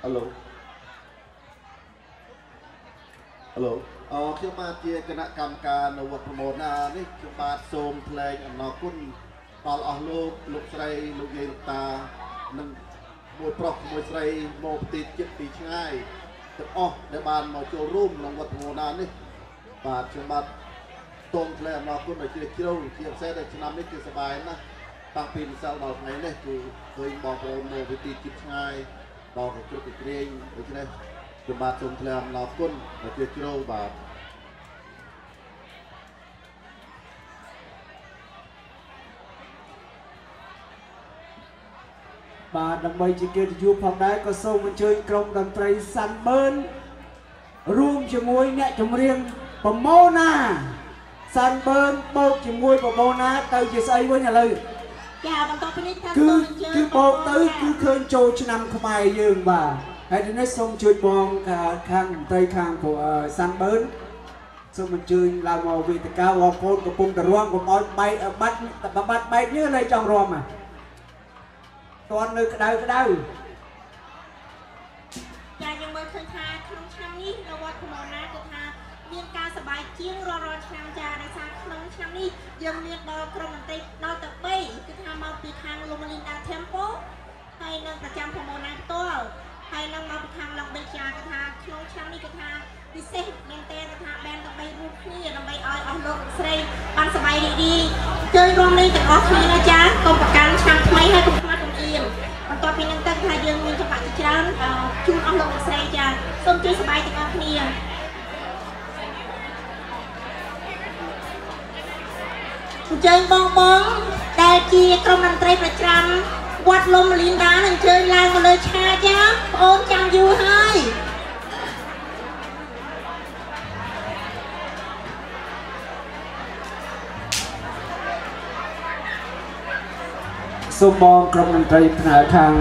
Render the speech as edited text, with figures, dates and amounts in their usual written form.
Hello Hello ខ្ញុំបាទជាគណៈកម្មការនៅវត្តប្រមូលណានេះខ្ញុំបាទសូមថ្លែងអំណរគុណដល់អស់លោកស្រីលោកយាយលោកតានិងមួយប្រុសមួយស្រីមកពីចិត្តពីឆ្ងាយទាំងអស់ដែលបានមកចូលរួមក្នុងវត្តប្រមូលណានេះបាទខ្ញុំបាទសូមថ្លែងអំណរគុណដល់ជ្រាបជ្រៅជាពិសេសដល់ឆ្នាំនេះគឺសប្បាយណាស់តាំងពីម្សិលដល់ថ្ងៃនេះគឺឃើញបងប្អូនមកពីទីចិត្តឆ្ងាយដល់គ្រប់ពីក្រែងដូច្នេះខ្ញុំបាទសូមថ្លែងអំណរគុណដល់ជ្រាបជ្រៅបាទបាទដើម្បីជាកិត្តិយសផងដែរក៏សូមអញ្ជើញក្រុមតន្ត្រី Sunburn រួមជាមួយអ្នកចម្រៀងប្រមូណា Sunburn បូកជាមួយប្រមូណាទៅជាស្អីវិញឥឡូវចាបន្តពីនេះថាសូមអញ្ជើញគឺបូកទៅគឺឃើញចូលឆ្នាំខ្មែរយើងបាទហើយនេះសូមជួយបងខាងតន្ត្រីខាង Sunburn សូមអញ្ជើញឡើងមកវេទិកាបងប្អូនកំពុងតែរាំកុំឲ្យបែកបាត់បែកនេះនៅចង់រាំតន់នៅក្តៅចាយើងមើលឃើញថាក្នុងឆ្នាំនេះនៅវត្តប្រមូលណាគឺថាមានការសប្បាយជាងរាល់ឆ្នាំចាដោយសារក្នុងឆ្នាំនេះយើងមានដល់ក្រុមតន្ត្រីដល់ទៅ3គឺថាមកពីខាង Lomalinda Tempo ហើយនឹងប្រចាំប្រមូលណាផ្ទាល់ហើយនឹងមកពីខាង Long Beach គឺថាក្នុងឆ្នាំនេះគឺថាពិសេសមែនតើថាបែនដើម្បីរួមគ្នាដើម្បីឲ្យអស់លោកស្រីបានសប្បាយរីករាយជើញរួមនេះទាំងអស់គ្នាណាចាកុំប្រកាន់ឆ្នាំថ្មីហើយកុំខ្មាស់កុំអៀនបន្ទាប់ពីនឹងទៅថាយើងមានច្បាប់ជាច្រើនជូនអស់លោកស្រីចាសូមជួយសប្បាយទាំងអស់គ្នាអញ្ជើញបងដែលជាក្រុមតន្ត្រីប្រចាំវត្ត Lomalinda នឹងអញ្ជើញឡើងមកលើឆាចាបងអូនចាំយូរហើយសូមបងក្រុមតន្ត្រីផ្នែកខាង